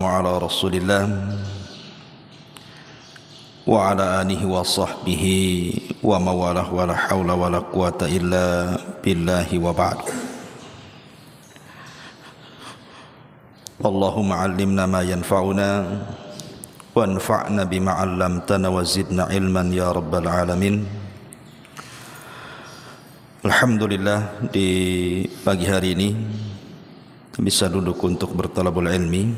Ala Rasulillah wa ala alihi wa sahbihi wa mawalah wa la hawla wa la quwata illa billahi wa ba'd. Allahumma allimna ma yanfa'una wa anfa'na bima 'allamtana wa zidna ilman ya rabbal alamin. Alhamdulillah, di pagi hari ini bisa duduk untuk bertalabul ilmi,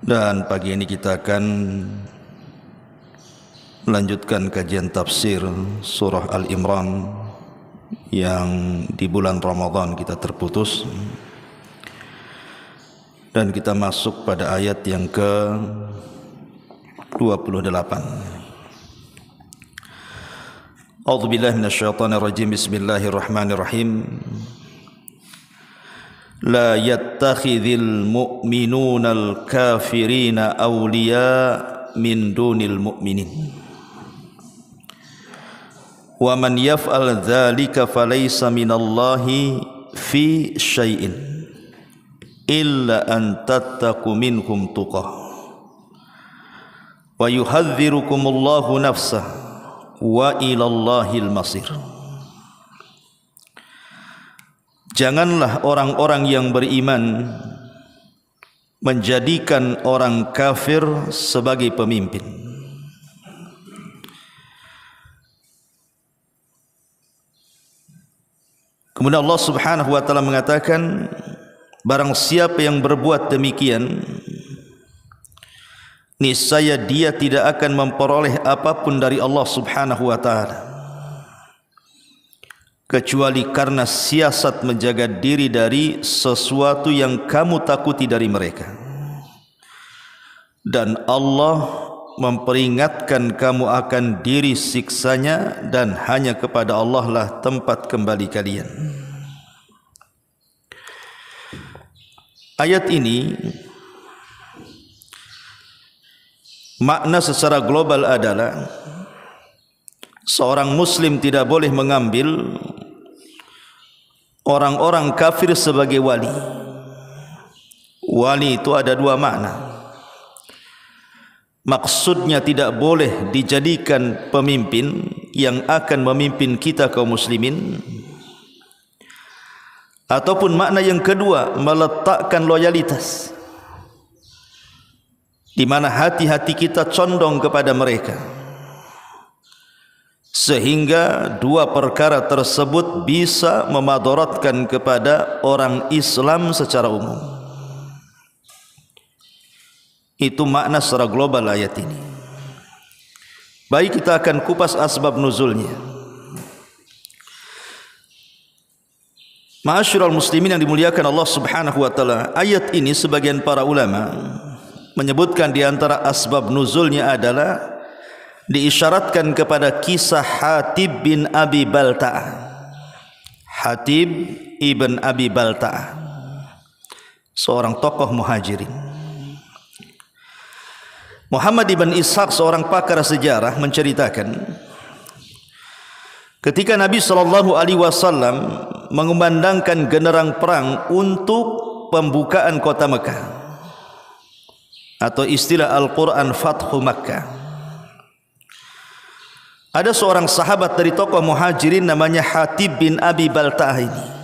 dan pagi ini kita akan melanjutkan kajian tafsir surah Al-Imran yang di bulan Ramadan kita terputus, dan kita masuk pada ayat yang ke-28. A'udzubillahi minasyaitonir rajim. Bismillahirrahmanirrahim. La yattakhidhul mu'minunal kafirina awliya min dunil mu'minin. Wa man yaf'al dzalika falaysa minallahi fi syai'in illa an tattaqu minhum tuqah. Wa yuhadzirukumullahu nafsah wa ilallahil masir. Janganlah orang-orang yang beriman menjadikan orang kafir sebagai pemimpin. Kemudian Allah Subhanahu wa taala mengatakan, barang siapa yang berbuat demikian, niscaya dia tidak akan memperoleh apapun dari Allah Subhanahu wa taala kecuali karena siasat menjaga diri dari sesuatu yang kamu takuti dari mereka. Dan Allah memperingatkan kamu akan diri siksanya, dan hanya kepada Allah lah tempat kembali kalian. Ayat ini makna secara global adalah seorang muslim tidak boleh mengambil orang-orang kafir sebagai wali. Wali itu ada dua makna. Maksudnya tidak boleh dijadikan pemimpin yang akan memimpin kita kaum muslimin. Ataupun makna yang kedua, meletakkan loyalitas, di mana hati-hati kita condong kepada mereka, sehingga dua perkara tersebut bisa memadaratkan kepada orang Islam secara umum. Itu makna secara global ayat ini. Baik, kita akan kupas asbab nuzulnya. Ma'asyiral muslimin yang dimuliakan Allah Subhanahu wa taala, ayat ini sebagian para ulama menyebutkan di antara asbab nuzulnya adalah diisyaratkan kepada kisah Hatib bin Abi Balta'ah. Hatib ibn Abi Balta'ah, seorang tokoh muhajirin. Muhammad ibn Ishaq, seorang pakar sejarah, menceritakan ketika Nabi SAW mengumandangkan genderang perang untuk pembukaan kota Mekah, atau istilah Al-Quran Fathu Makkah, ada seorang sahabat dari tokoh muhajirin namanya Hatib bin Abi Balta'ah ini.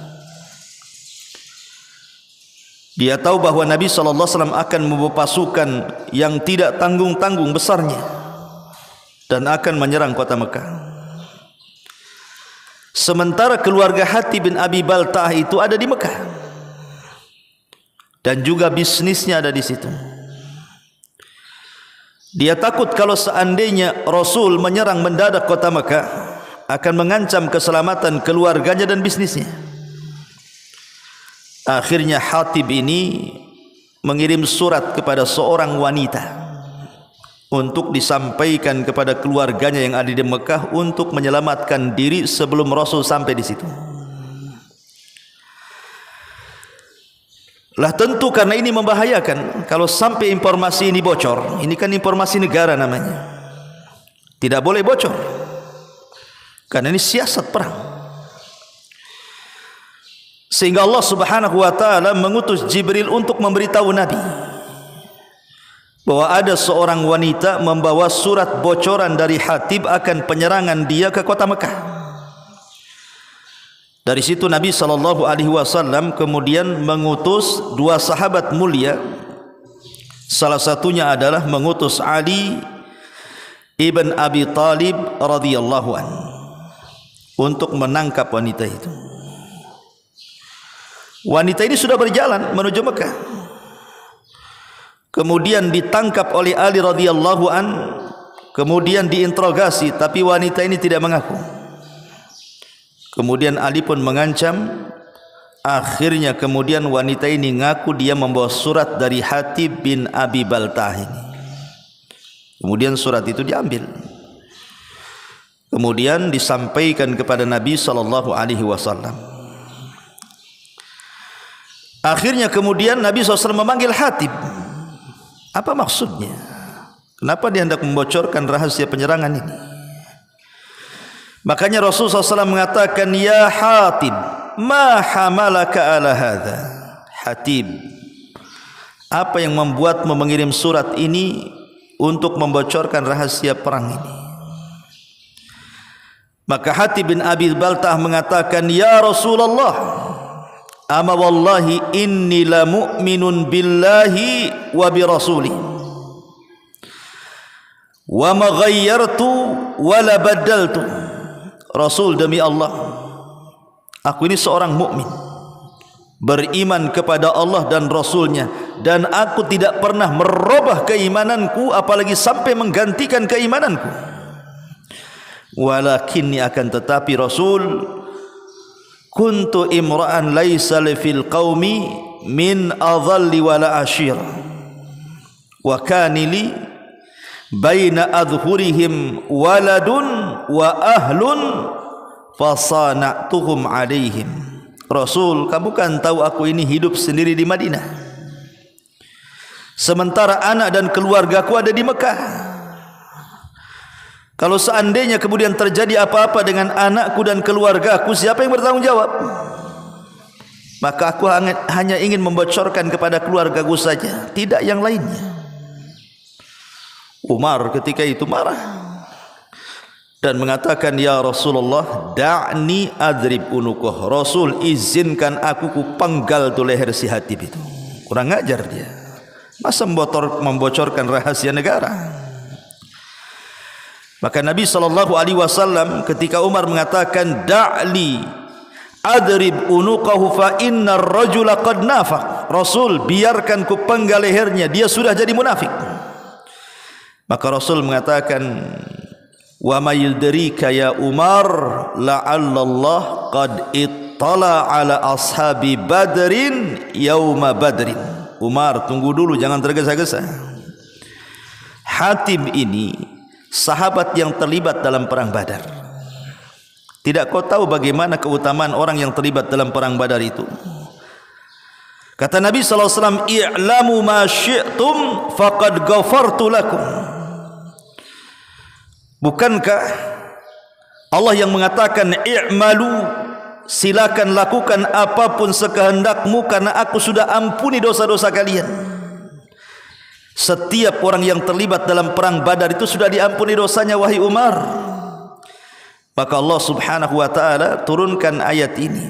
Dia tahu bahwa Nabi SAW akan membawa pasukan yang tidak tanggung-tanggung besarnya dan akan menyerang kota Mekah. Sementara keluarga Hatib bin Abi Balta'ah itu ada di Mekah, dan juga bisnisnya ada di situ. Dia takut kalau seandainya Rasul menyerang mendadak kota Mekah, akan mengancam keselamatan keluarganya dan bisnisnya. Akhirnya Hatib ini mengirim surat kepada seorang wanita untuk disampaikan kepada keluarganya yang ada di Mekah untuk menyelamatkan diri sebelum Rasul sampai di situ. Lah tentu karena ini membahayakan kalau sampai informasi ini bocor. Ini kan informasi negara namanya, tidak boleh bocor karena ini siasat perang. Sehingga Allah Subhanahu wa taala mengutus Jibril untuk memberitahu Nabi bahwa ada seorang wanita membawa surat bocoran dari Hatib akan penyerangan dia ke kota Mekah. Dari situ Nabi SAW kemudian mengutus dua sahabat mulia. Salah satunya adalah mengutus Ali ibn Abi Talib radhiyallahu anhu untuk menangkap wanita itu. Wanita ini sudah berjalan menuju Mekah, kemudian ditangkap oleh Ali radhiyallahu an, kemudian diinterogasi, tapi wanita ini tidak mengaku. Kemudian Ali pun mengancam. Akhirnya kemudian wanita ini ngaku dia membawa surat dari Hatib bin Abi Baltah ini. Kemudian surat itu diambil, kemudian disampaikan kepada Nabi SAW. Akhirnya kemudian Nabi SAW memanggil Hatib. Apa maksudnya? Kenapa dia hendak membocorkan rahasia penyerangan ini? Makanya Rasulullah SAW mengatakan, ya Hatib, ma hamalaka ala hadha. Hatib, apa yang membuatmu mengirim surat ini untuk membocorkan rahasia perang ini? Maka Hatib bin Abi Baltah mengatakan, ya Rasulullah, ama wallahi inni la mu'minun billahi wa bi rasuli wa ma ghayyartu wa la badaltu. Rasul, demi Allah, aku ini seorang mukmin, beriman kepada Allah dan Rasulnya, dan aku tidak pernah merubah keimananku apalagi sampai menggantikan keimananku. Walakinni, akan tetapi Rasul, kuntu imra'an laisa fil qaumi min adhalli wala ashir wa kanili baina adhurihim waladun wa ahlun fasana'tuhum alaihim. Rasul, kamu kan tahu aku ini hidup sendiri di Madinah, sementara anak dan keluargaku ada di Mekah. Kalau seandainya kemudian terjadi apa-apa dengan anakku dan keluargaku, siapa yang bertanggung jawab? Maka aku hanya ingin membocorkan kepada keluargaku saja, tidak yang lainnya. Umar ketika itu marah dan mengatakan, ya Rasulullah, da'ni adrib unukuh. Rasul, izinkan aku ku penggal tu leher si Hatib itu. Kurang ajar dia, masa membocorkan rahasia negara. Maka Nabi SAW ketika Umar mengatakan, da'li adrib unuqahu fa innar rajula qad nafaq. Rasul, biarkan ku penggal lehernya, dia sudah jadi munafik. Maka Rasul mengatakan, wa ma yudrika ya Umar la'alla Allah qad ittala ala ashabi badrin yauma badrin. Umar, tunggu dulu, jangan tergesa-gesa. Hatib ini sahabat yang terlibat dalam perang Badar. Tidak kau tahu bagaimana keutamaan orang yang terlibat dalam perang Badar itu? Kata Nabi SAW, i'lamu ma syi'tum faqad ghafartu lakum. Bukankah Allah yang mengatakan, i'malu, silakan lakukan apapun sekehendakmu karena aku sudah ampuni dosa-dosa kalian. Setiap orang yang terlibat dalam perang Badar itu sudah diampuni dosanya, wahai Umar. Maka Allah Subhanahu wa taala turunkan ayat ini,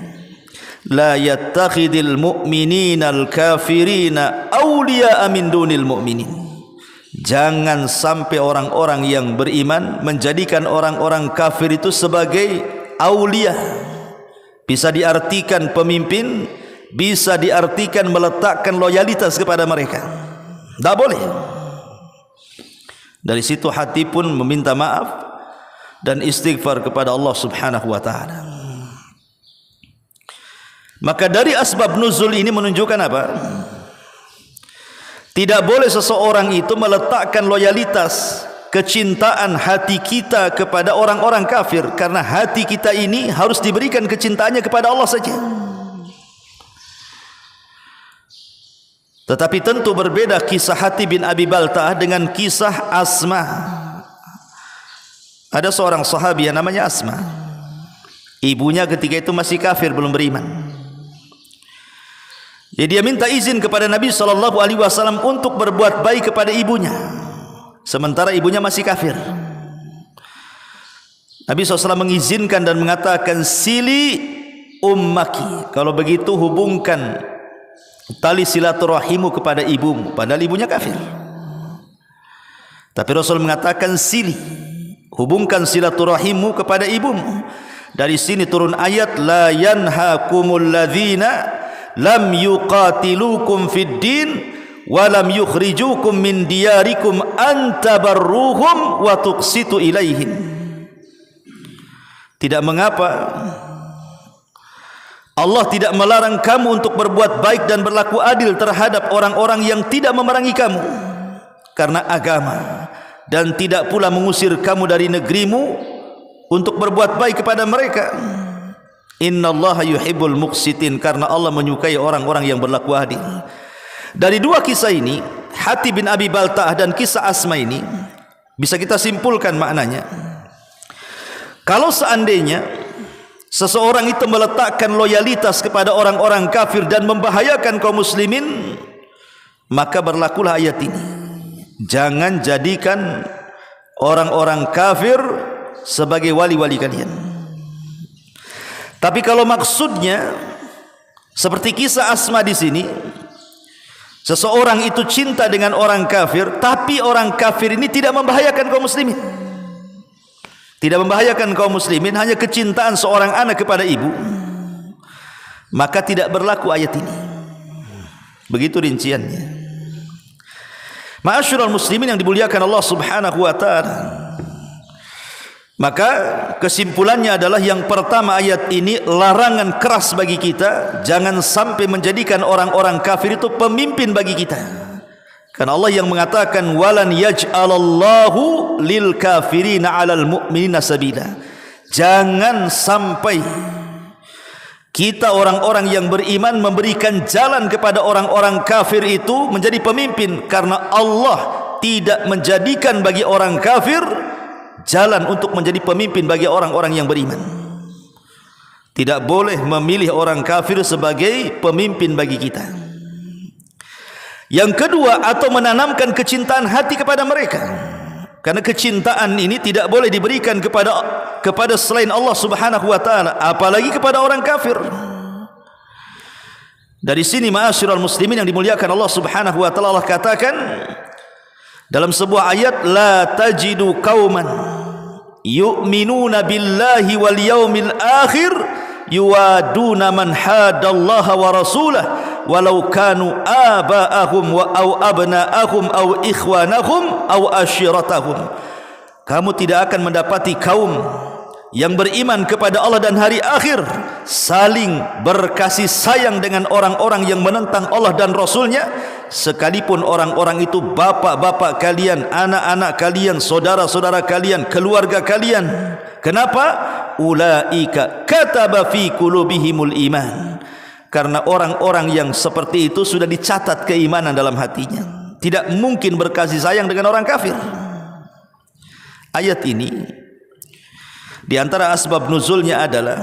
la yattakhidil mu'mininal kafirina awliya'a min dunil mu'minin. Jangan sampai orang-orang yang beriman menjadikan orang-orang kafir itu sebagai aulia. Bisa diartikan pemimpin, bisa diartikan meletakkan loyalitas kepada mereka. Tak boleh. Dari situ Hatib pun meminta maaf dan istighfar kepada Allah Subhanahu wa taala. Maka dari asbab nuzul ini menunjukkan apa? Tidak boleh seseorang itu meletakkan loyalitas, kecintaan hati kita kepada orang-orang kafir, karena hati kita ini harus diberikan kecintaannya kepada Allah saja. Tetapi tentu berbeda kisah Hatib bin Abi Baltah dengan kisah Asma. Ada seorang sahabi yang namanya Asma. Ibunya ketika itu masih kafir, belum beriman. Jadi dia minta izin kepada Nabi SAW untuk berbuat baik kepada ibunya, sementara ibunya masih kafir. Nabi SAW mengizinkan dan mengatakan, sili ummaki, kalau begitu hubungkan tali silaturahimmu kepada ibumu, padahal ibunya kafir. Tapi Rasul mengatakan, sili, hubungkan silaturahimmu kepada ibumu. Dari sini turun ayat, la yanhakumul ladzina lam yuqatilukum fid din wa lam yukhrijukum min diyarikum an tabarruhum wa tuqsitu ilaihim. Tidak mengapa Allah tidak melarang kamu untuk berbuat baik dan berlaku adil terhadap orang-orang yang tidak memerangi kamu karena agama, dan tidak pula mengusir kamu dari negerimu untuk berbuat baik kepada mereka. Innallaha yuhibbul muqsitin, karena Allah menyukai orang-orang yang berlaku adil. Dari dua kisah ini, Hatib bin Abi Balta'ah dan kisah Asma ini, bisa kita simpulkan maknanya. Kalau seandainya seseorang itu meletakkan loyalitas kepada orang-orang kafir dan membahayakan kaum muslimin, maka berlakulah ayat ini. Jangan jadikan orang-orang kafir sebagai wali-wali kalian. Tapi kalau maksudnya seperti kisah Asma di sini, seseorang itu cinta dengan orang kafir, tapi orang kafir ini tidak membahayakan kaum muslimin, tidak membahayakan kaum muslimin, hanya kecintaan seorang anak kepada ibu, maka tidak berlaku ayat ini. Begitu rinciannya. Ma'asyiral muslimin yang dimuliakan Allah Subhanahu wa taala. Maka kesimpulannya adalah, yang pertama, ayat ini larangan keras bagi kita, jangan sampai menjadikan orang-orang kafir itu pemimpin bagi kita. Karena Allah yang mengatakan, walan yaj'alallahu lil kafirina 'alal mu'minina sabila. Jangan sampai kita orang-orang yang beriman memberikan jalan kepada orang-orang kafir itu menjadi pemimpin, karena Allah tidak menjadikan bagi orang kafir jalan untuk menjadi pemimpin bagi orang-orang yang beriman. Tidak boleh memilih orang kafir sebagai pemimpin bagi kita. Yang kedua, atau menanamkan kecintaan hati kepada mereka, karena kecintaan ini tidak boleh diberikan kepada selain Allah Subhanahu wa taala, apalagi kepada orang kafir. Dari sini ma'asyiral muslimin yang dimuliakan Allah Subhanahu wa taala, Allah katakan dalam sebuah ayat, la tajidu qauman yu'minuna billahi wal yaumil akhir yuwaduna man hadallaha wa rasulahu walau kanu aba'ahum wa au abna'ahum au ikhwanahum au ashiratahum. Kamu tidak akan mendapati kaum yang beriman kepada Allah dan hari akhir saling berkasih sayang dengan orang-orang yang menentang Allah dan Rasulnya, sekalipun orang-orang itu bapak-bapak kalian, anak-anak kalian, saudara-saudara kalian, keluarga kalian. Kenapa? Ulaika kataba fi qulubihimul iman. Karena orang-orang yang seperti itu sudah dicatat keimanan dalam hatinya. Tidak mungkin berkasih sayang dengan orang kafir. Ayat ini di antara asbab nuzulnya adalah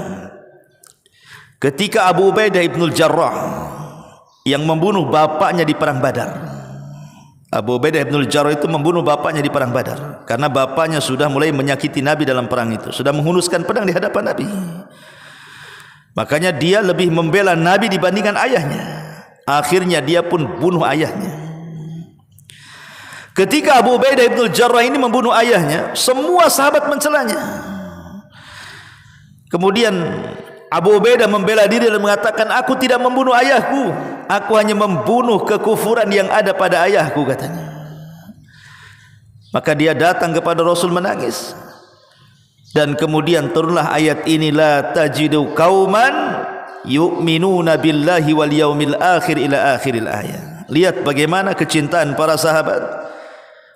ketika Abu Ubaidah ibnul Jarrah yang membunuh bapaknya di perang Badar. Abu Ubaidah ibnul Jarrah itu membunuh bapaknya di perang Badar karena bapaknya sudah mulai menyakiti Nabi dalam perang itu, sudah menghunuskan pedang di hadapan Nabi. Makanya dia lebih membela Nabi dibandingkan ayahnya. Akhirnya dia pun bunuh ayahnya. Ketika Abu Ubaidah ibnul Jarrah ini membunuh ayahnya, semua sahabat mencelanya. Kemudian Abu Ubaidah membela diri dan mengatakan, aku tidak membunuh ayahku, aku hanya membunuh kekufuran yang ada pada ayahku, katanya. Maka dia datang kepada Rasul menangis. Dan kemudian turunlah ayat ini, la tajidu qauman yu'minuna billahi wal yaumil akhir ila akhiril ayat. Lihat bagaimana kecintaan para sahabat,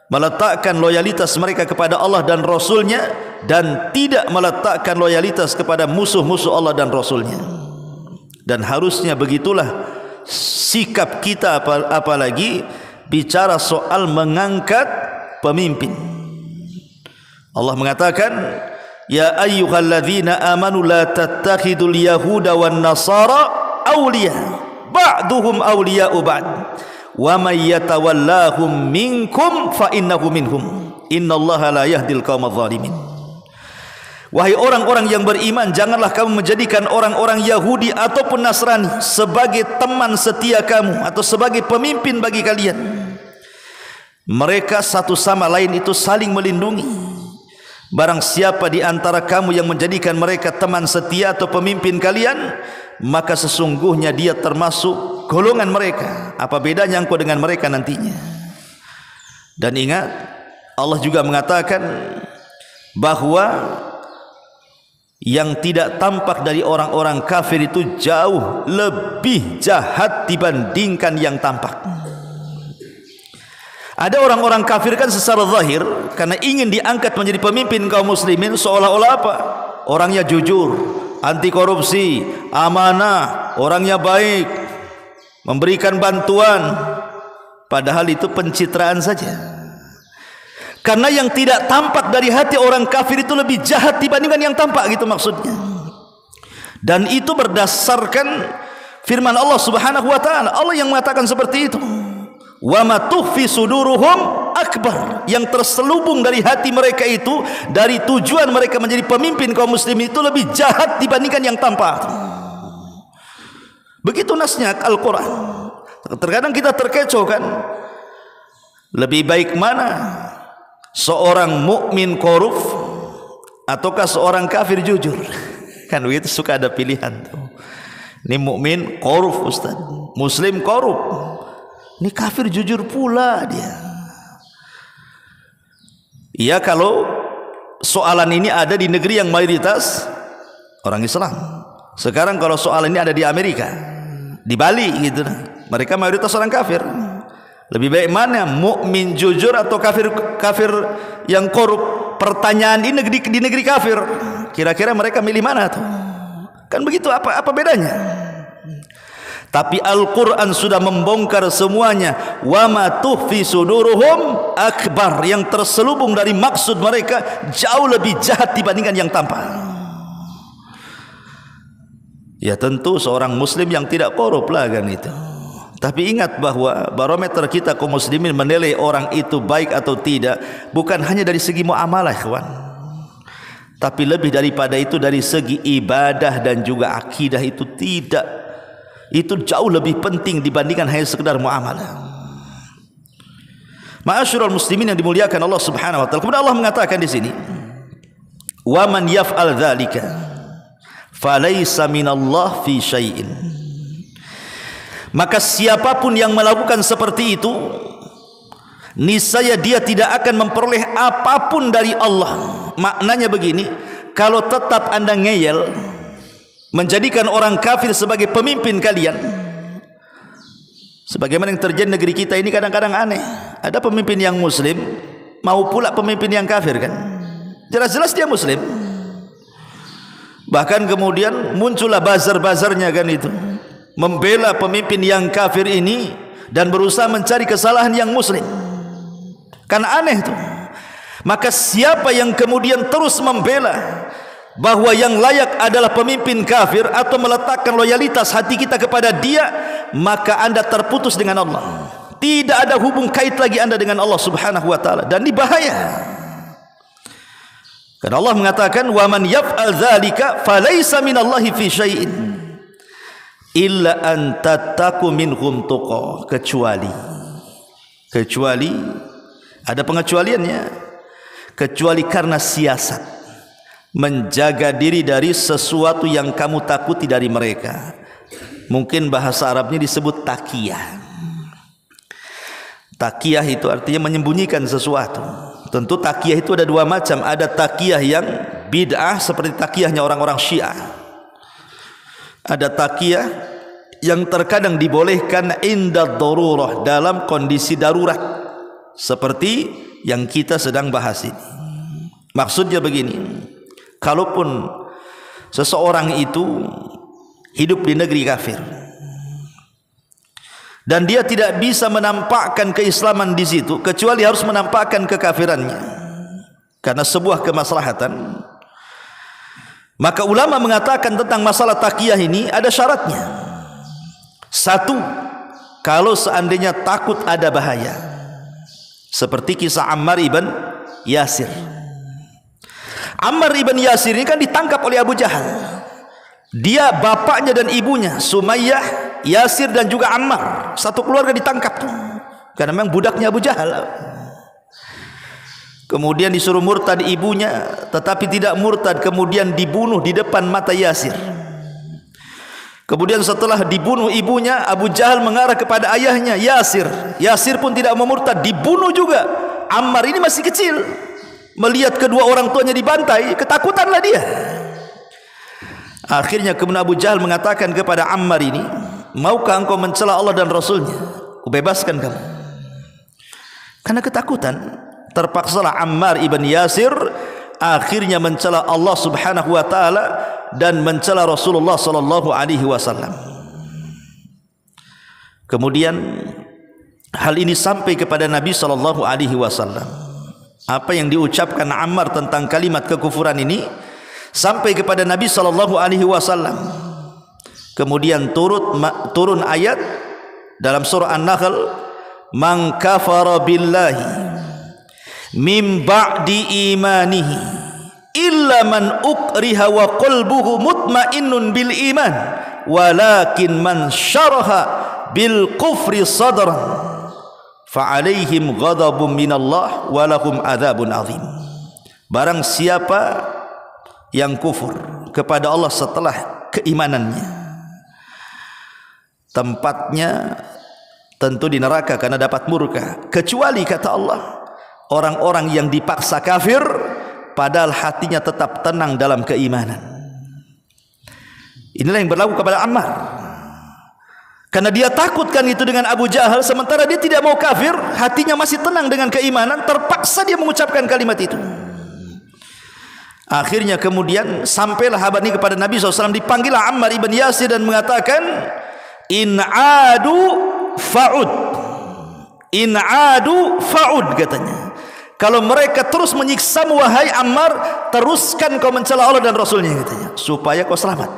meletakkan loyalitas mereka kepada Allah dan Rasulnya, dan tidak meletakkan loyalitas kepada musuh-musuh Allah dan Rasulnya. Dan harusnya begitulah sikap kita, apalagi bicara soal mengangkat pemimpin. Allah mengatakan, ya ayyuhalladzina amanu la tattakhidul yahuda wan nasara awliya ba'duhum awliya'u ba'd wa may yatawallahum minkum fa innahu minhum innallaha la yahdil qaumadz zalimin. Wahai orang-orang yang beriman, janganlah kamu menjadikan orang-orang Yahudi ataupun Nasrani sebagai teman setia kamu atau sebagai pemimpin bagi kalian. Mereka satu sama lain itu saling melindungi. Barang siapa di antara kamu yang menjadikan mereka teman setia atau pemimpin kalian, maka sesungguhnya dia termasuk golongan mereka. Apa bedanya engkau dengan mereka nantinya? Dan ingat, Allah juga mengatakan bahwa yang tidak tampak dari orang-orang kafir itu jauh lebih jahat dibandingkan yang tampak. Ada orang-orang kafir kan secara zahir karena ingin diangkat menjadi pemimpin kaum muslimin seolah-olah apa? Orangnya jujur, anti korupsi, amanah, orangnya baik, memberikan bantuan. Padahal itu pencitraan saja. Karena yang tidak tampak dari hati orang kafir itu lebih jahat dibandingkan yang tampak, gitu maksudnya. Dan itu berdasarkan firman Allah Subhanahu wa taala. Allah yang mengatakan seperti itu. Wa ma tukhfi suduruhum akbar. Yang terselubung dari hati mereka itu, dari tujuan mereka menjadi pemimpin kaum muslimin itu lebih jahat dibandingkan yang tampak. Begitu nasnya Al-Quran. Terkadang kita terkecoh kan. Lebih baik mana? Seorang mukmin korup ataukah seorang kafir jujur? Kan begitu, suka ada pilihan tuh. Ini mukmin korup Ustaz, muslim korup. Ini kafir jujur pula dia. Iya, kalau soalan ini ada di negeri yang mayoritas orang Islam. Sekarang kalau soalan ini ada di Amerika, di Bali gitu, mereka mayoritas orang kafir. Lebih baik mana, mukmin jujur atau kafir yang korup? Pertanyaan di negeri kafir. Kira-kira mereka milih mana tuh? Kan begitu, apa bedanya? Tapi Al-Quran sudah membongkar semuanya. Wa ma tukhfi suduruhum akbar. Yang terselubung dari maksud mereka jauh lebih jahat dibandingkan yang tampak. Ya tentu seorang muslim yang tidak korup lah kan itu. Tapi ingat bahwa barometer kita kaum muslimin menilai orang itu baik atau tidak bukan hanya dari segi muamalah, kawan, tapi lebih daripada itu dari segi ibadah dan juga akidah. Itu tidak, itu jauh lebih penting dibandingkan hanya sekedar muamalah. Ma'asyiral muslimin yang dimuliakan Allah Subhanahu wa taala. Kemudian Allah mengatakan di sini, "Wa man yaf'al dzalika falaysa minallah fi syai'in." Maka siapapun yang melakukan seperti itu, niscaya dia tidak akan memperoleh apapun dari Allah. Maknanya begini, kalau tetap anda ngeyel menjadikan orang kafir sebagai pemimpin kalian, sebagaimana yang terjadi negeri kita ini kadang-kadang aneh. Ada pemimpin yang muslim mau pula pemimpin yang kafir kan. Jelas-jelas dia muslim. Bahkan kemudian muncullah bazar-bazarnya kan itu, membela pemimpin yang kafir ini dan berusaha mencari kesalahan yang muslim. Kan aneh tuh. Maka siapa yang kemudian terus membela bahwa yang layak adalah pemimpin kafir atau meletakkan loyalitas hati kita kepada dia, maka anda terputus dengan Allah. Tidak ada hubung kait lagi anda dengan Allah Subhanahu wa taala, dan ini bahaya. Karena Allah mengatakan, "Wa man yaf'al dzalika falaysa minallahi fi syai'in illa an tattaqu minhum tuqa." Kecuali ada pengecualiannya, kecuali karena siasat menjaga diri dari sesuatu yang kamu takuti dari mereka. Mungkin bahasa Arabnya disebut taqiyah. Taqiyah itu artinya menyembunyikan sesuatu. Tentu taqiyah itu ada dua macam. Ada taqiyah yang bid'ah seperti taqiyahnya orang-orang Syiah. Ada taqiyah yang terkadang dibolehkan inda darurah, dalam kondisi darurat, seperti yang kita sedang bahas ini. Maksudnya begini, kalaupun seseorang itu hidup di negeri kafir dan dia tidak bisa menampakkan keislaman di situ, kecuali harus menampakkan kekafirannya karena sebuah kemaslahatan, maka ulama mengatakan tentang masalah taqiyah ini ada syaratnya. Satu, kalau seandainya takut ada bahaya, seperti kisah Ammar ibn Yasir. Ammar ibn Yasir ini kan ditangkap oleh Abu Jahal. Dia, bapaknya dan ibunya, Sumayyah, Yasir dan juga Ammar, satu keluarga ditangkap tuh, karena memang budaknya Abu Jahal. Kemudian disuruh murtad ibunya, tetapi tidak murtad, kemudian dibunuh di depan mata Yasir. Kemudian setelah dibunuh ibunya, Abu Jahal mengarah kepada ayahnya Yasir. Yasir pun tidak mau murtad, dibunuh juga. Ammar ini masih kecil, melihat kedua orang tuanya dibantai, ketakutanlah dia. Akhirnya kemudian Abu Jahal mengatakan kepada Ammar ini, maukah engkau mencela Allah dan Rasulnya? Kubebaskan kamu. Karena ketakutan, terpaksalah Ammar ibn Yasir akhirnya mencela Allah subhanahu wa ta'ala dan mencela Rasulullah sallallahu alaihi wasallam. Kemudian hal ini sampai kepada Nabi sallallahu alaihi wasallam. Apa yang diucapkan Ammar tentang kalimat kekufuran ini sampai kepada Nabi sallallahu alaihi wasallam. Kemudian turun ayat dalam surah An-Nahl, "Man kafara billahi min ba'di imanihi illa man ukriha wa qalbuhu mutmainnun bil iman walakin man syaraha bil kufri sadran fa alaihim ghadabun minallah wa lahum adzabun azim." Barang siapa yang kufur kepada Allah setelah keimanannya, tempatnya tentu di neraka karena dapat murka, kecuali kata Allah orang-orang yang dipaksa kafir padahal hatinya tetap tenang dalam keimanan. Inilah yang berlaku kepada Ammar, karena dia takutkan itu dengan Abu Jahal, sementara dia tidak mau kafir, hatinya masih tenang dengan keimanan, terpaksa dia mengucapkan kalimat itu. Akhirnya kemudian sampailah kabar ini kepada Nabi SAW. Dipanggillah Ammar ibn Yasir dan mengatakan, in adu fa'ud, in adu fa'ud, katanya, kalau mereka terus menyiksamu wahai Ammar, teruskan kau mencela Allah dan Rasulnya, katanya, supaya kau selamat.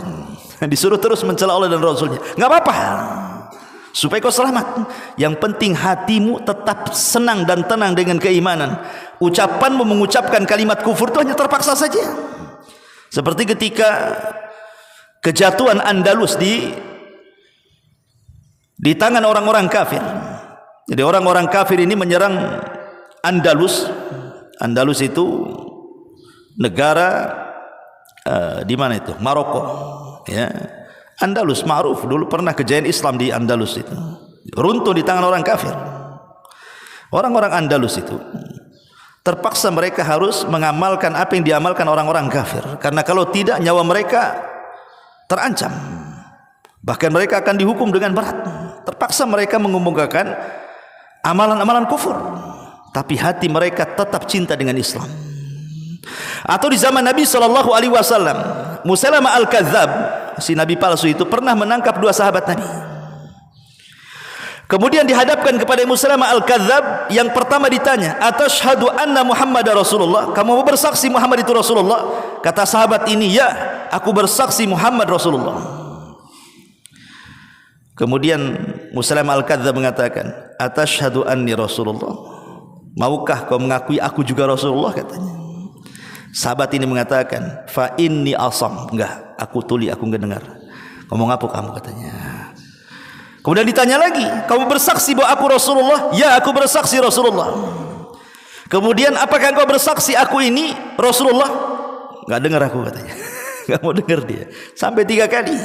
Disuruh terus mencela Allah dan Rasulnya, nggak apa-apa, supaya kau selamat. Yang penting hatimu tetap senang dan tenang dengan keimanan. Ucapanmu mengucapkan kalimat kufur itu hanya terpaksa saja. Seperti ketika kejatuhan Andalus di tangan orang-orang kafir. Jadi orang-orang kafir ini menyerang Andalus. Andalus itu negara di mana itu? Maroko. Ya. Andalus ma'ruf, dulu pernah kejayaan Islam di Andalus itu. Runtuh di tangan orang kafir. Orang-orang Andalus itu terpaksa mereka harus mengamalkan apa yang diamalkan orang-orang kafir, karena kalau tidak nyawa mereka terancam, bahkan mereka akan dihukum dengan berat. Terpaksa mereka mengemukakan amalan-amalan kufur, tapi hati mereka tetap cinta dengan Islam. Atau di zaman Nabi sallallahu alaihi wasallam, Musailamah al-Kadzdzab, si nabi palsu itu, pernah menangkap dua sahabat Nabi. Kemudian dihadapkan kepada Musailamah al-Kadzdzab. Yang pertama ditanya, "Atashhadu anna Muhammadar Rasulullah?" Kamu bersaksi Muhammad itu Rasulullah? Kata sahabat ini, "Ya, aku bersaksi Muhammad Rasulullah." Kemudian Musailamah al-Kadzdzab mengatakan, "Atashhadu anni Rasulullah?" Maukah kau mengakui aku juga Rasulullah? Katanya. Sahabat ini mengatakan, "Fa inni asam." Enggak, aku tuli, aku enggak dengar. Ngomong apa kamu? Katanya. Kemudian ditanya lagi, "Kamu bersaksi bahwa aku Rasulullah?" "Ya, aku bersaksi Rasulullah." Kemudian, "Apakah engkau bersaksi aku ini Rasulullah?" "Enggak dengar aku," katanya. Enggak mau dengar dia. Sampai 3 kali.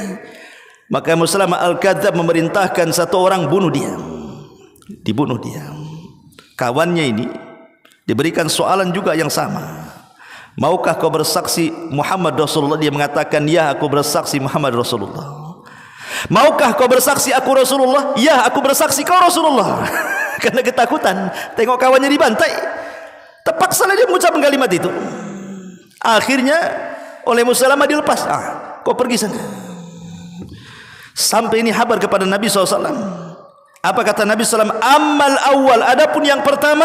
Maka Musailamah al-Kadzdzab memerintahkan satu orang bunuh dia. Dibunuh dia. Kawannya ini diberikan soalan juga yang sama. "Maukah kau bersaksi Muhammad Rasulullah?" Dia mengatakan, "Ya, aku bersaksi Muhammad Rasulullah." "Maukah kau bersaksi aku Rasulullah?" "Ya, aku bersaksi kau Rasulullah." Karena ketakutan tengok kawannya dibantai, terpaksa dia mengucapkan kalimat itu. Akhirnya oleh Musailamah dilepas. Kau pergi sana. Sampai ini kabar kepada Nabi SAW. Apa kata Nabi SAW? "Ammal awal, adapun yang pertama,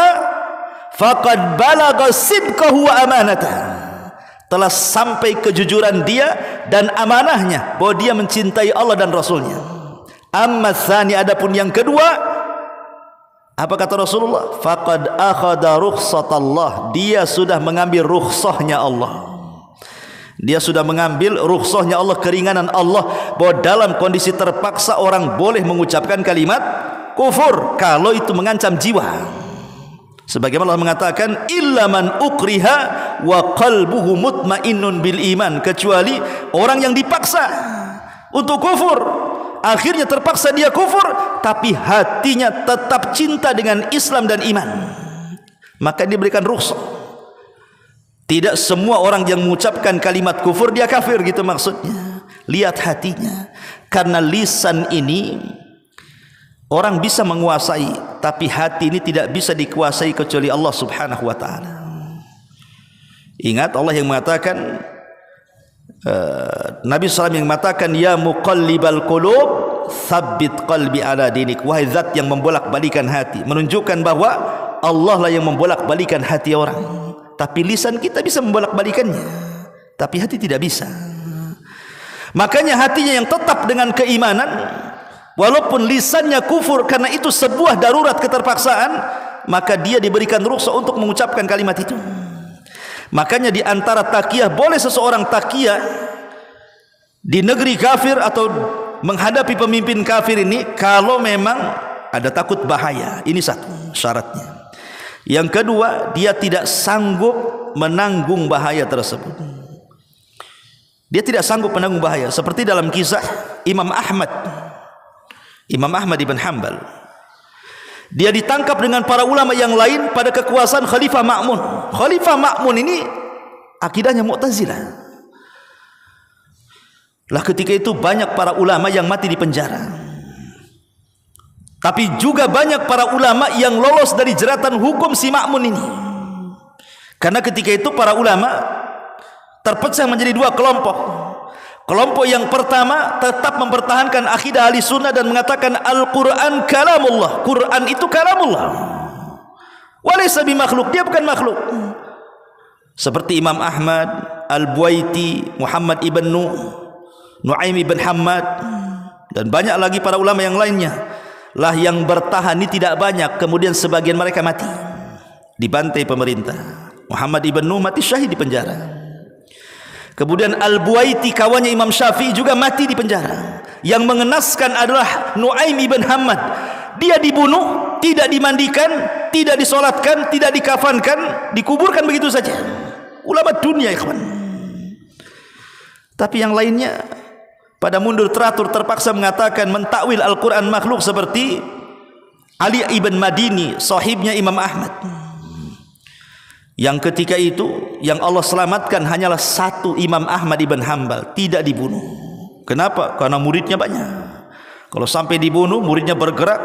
faqad balagha sidqahu wa amanatah." Telah sampai kejujuran dia dan amanahnya, bahwa dia mencintai Allah dan Rasulnya. Amma tsani, adapun yang kedua, apa kata Rasulullah? Faqad akhadha rukhsatallah, dia sudah mengambil rukhsahnya Allah. Dia sudah mengambil rukhsahnya Allah, keringanan Allah, bahwa dalam kondisi terpaksa orang boleh mengucapkan kalimat kufur kalau itu mengancam jiwa. Sebagaimana Allah mengatakan, illa man ukriha wa qalbuhu mutmainnun bil iman, kecuali orang yang dipaksa untuk kufur, akhirnya terpaksa dia kufur, tapi hatinya tetap cinta dengan Islam dan iman, maka diberikan rukhsah. Tidak semua orang yang mengucapkan kalimat kufur dia kafir, gitu maksudnya. Lihat hatinya. Karena lisan ini orang bisa menguasai, tapi hati ini tidak bisa dikuasai kecuali Allah subhanahu wa ta'ala. Ingat Allah yang mengatakan, Nabi SAW yang mengatakan, ya muqallibal qulub tsabbit qalbi ala dinik, wahai zat yang membolak-balikan hati, menunjukkan bahwa Allah lah yang membolak-balikan hati orang. Tapi lisan kita bisa membolak-balikannya, tapi hati tidak bisa. Makanya hatinya yang tetap dengan keimanan, walaupun lisannya kufur, karena itu sebuah darurat keterpaksaan, maka dia diberikan rukhsah untuk mengucapkan kalimat itu. Makanya di antara taqiyah, boleh seseorang taqiyah di negeri kafir atau menghadapi pemimpin kafir ini kalau memang ada takut bahaya. Ini satu syaratnya. Yang kedua, dia tidak sanggup menanggung bahaya tersebut. Dia tidak sanggup menanggung bahaya, seperti dalam kisah Imam Ahmad ibn Hanbal. Dia ditangkap dengan para ulama yang lain pada kekuasaan Khalifah Ma'mun. Khalifah Ma'mun ini akidahnya Mu'tazilah. Lah ketika itu banyak para ulama yang mati di penjara. Tapi juga banyak para ulama yang lolos dari jeratan hukum si Ma'mun ini. Karena ketika itu para ulama terpecah menjadi dua kelompok. Kelompok yang pertama tetap mempertahankan akidah ahli sunnah dan mengatakan Al-Quran kalamullah, Quran itu kalamullah, walaysa bimakhluk, dia bukan makhluk. Seperti Imam Ahmad, Al-Buaiti, Muhammad ibn Nu'aim ibn Hammad, dan banyak lagi para ulama yang lainnya. Lah yang bertahan ini tidak banyak, kemudian sebagian mereka mati, dibantai pemerintah. Muhammad ibn Nuh mati syahid di penjara. Kemudian Al-Buaiti, kawannya Imam Syafi'i, juga mati di penjara. Yang mengenaskan adalah Nu'aim ibn Hammad. Dia dibunuh, tidak dimandikan, tidak disolatkan, tidak dikafankan, dikuburkan begitu saja. Ulama dunia, ikhwan. Tapi yang lainnya pada mundur teratur, terpaksa mengatakan mentakwil Al-Quran makhluk, seperti Ali ibn Madini, sahibnya Imam Ahmad, yang ketika itu yang Allah selamatkan hanyalah satu, Imam Ahmad ibn Hanbal, tidak dibunuh. Kenapa? Karena muridnya banyak. Kalau sampai dibunuh, muridnya bergerak,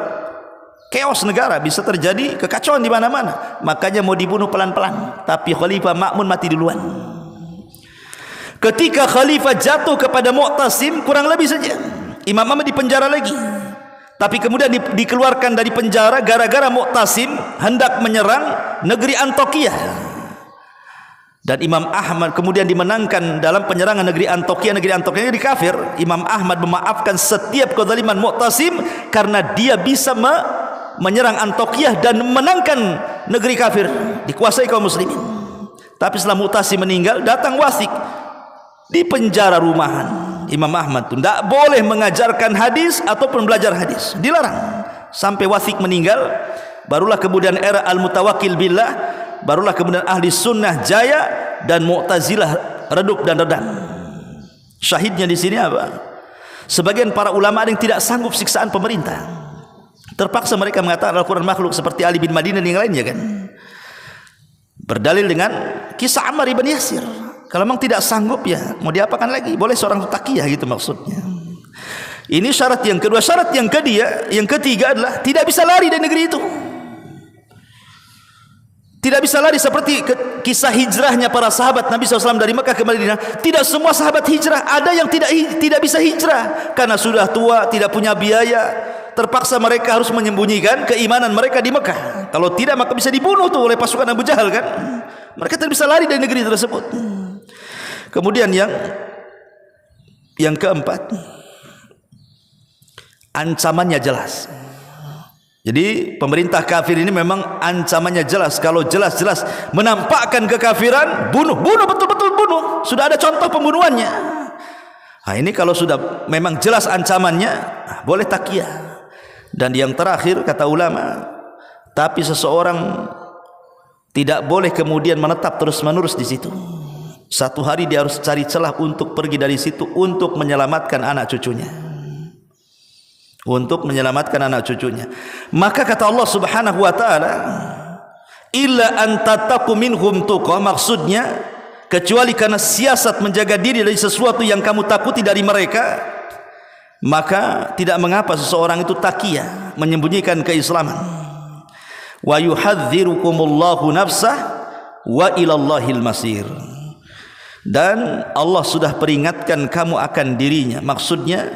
chaos negara, bisa terjadi kekacauan di mana-mana. Makanya mau dibunuh pelan-pelan. Tapi Khalifah Ma'mun mati duluan. Ketika Khalifah jatuh kepada Mu'tasim, kurang lebih saja Imam Ahmad dipenjara lagi. Tapi kemudian dikeluarkan dari penjara gara-gara Mu'tasim hendak menyerang negeri Antioquia. Dan Imam Ahmad kemudian dimenangkan dalam penyerangan negeri Antioquia. Negeri Antioquia ini kafir. Imam Ahmad memaafkan setiap kezaliman Mu'tasim karena dia bisa menyerang Antioquia dan menangkan negeri kafir, dikuasai kaum muslimin. Tapi setelah Mu'tasim meninggal, datang wasik, di penjara rumahan Imam Ahmad itu tidak boleh mengajarkan hadis ataupun belajar hadis, dilarang sampai wasik meninggal. Barulah kemudian era Al-Mutawakkil Billah, barulah kemudian ahli sunnah jaya dan Mu'tazilah redup dan redam. Syahidnya di sini apa? Sebagian para ulama ada yang tidak sanggup siksaan pemerintah, terpaksa mereka mengatakan Al-Quran makhluk, seperti Ali bin Madinah dan yang lainnya kan, berdalil dengan kisah Ammar ibn Yasir. Kalau memang tidak sanggup, ya mau diapakan lagi? Boleh seorang taqiyah, gitu maksudnya. Ini syarat yang kedua. Syarat yang ketiga adalah tidak bisa lari dari negeri itu. Tidak bisa lari, seperti kisah hijrahnya para sahabat Nabi SAW dari Mekah ke Madinah. Tidak semua sahabat hijrah, ada yang tidak bisa hijrah karena sudah tua, tidak punya biaya. Terpaksa mereka harus menyembunyikan keimanan mereka di Mekah. Kalau tidak, maka bisa dibunuh tuh oleh pasukan Abu Jahal kan. Mereka tidak bisa lari dari negeri tersebut. Kemudian yang keempat, ancamannya jelas. Jadi pemerintah kafir ini memang ancamannya jelas. Kalau jelas-jelas menampakkan kekafiran, bunuh betul-betul bunuh. Sudah ada contoh pembunuhannya. Nah, ini kalau sudah memang jelas ancamannya, boleh takyah. Dan yang terakhir kata ulama, tapi seseorang tidak boleh kemudian menetap terus-menerus di situ. Satu hari dia harus cari celah untuk pergi dari situ untuk menyelamatkan anak cucunya. Untuk menyelamatkan anak cucunya. Maka kata Allah Subhanahu wa taala, illa an tattaqu minhum tuqa, maksudnya kecuali karena siasat menjaga diri dari sesuatu yang kamu takuti dari mereka, maka tidak mengapa seseorang itu taqiyah, menyembunyikan keislaman. Wa yuhadzirukumullahu nafsah wa ilallahil masir. Dan Allah sudah peringatkan kamu akan dirinya. Maksudnya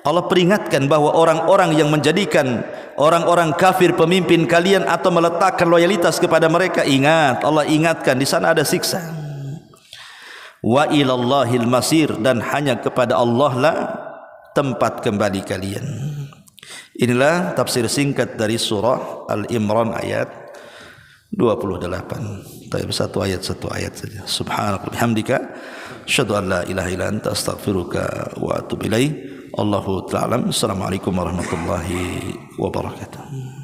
Allah peringatkan bahwa orang-orang yang menjadikan orang-orang kafir pemimpin kalian atau meletakkan loyalitas kepada mereka, ingat, Allah ingatkan di sana ada siksa. Wa ilallahil masir, dan hanya kepada Allah lah tempat kembali kalian. Inilah tafsir singkat dari surah Al-Imran ayat 28. Tapi satu ayat saja. Subhanaka bihamdika asyhadu an la ilaha illa anta astaghfiruka wa atubu ilaik. Allahu ta'ala. Assalamualaikum warahmatullahi wabarakatuh.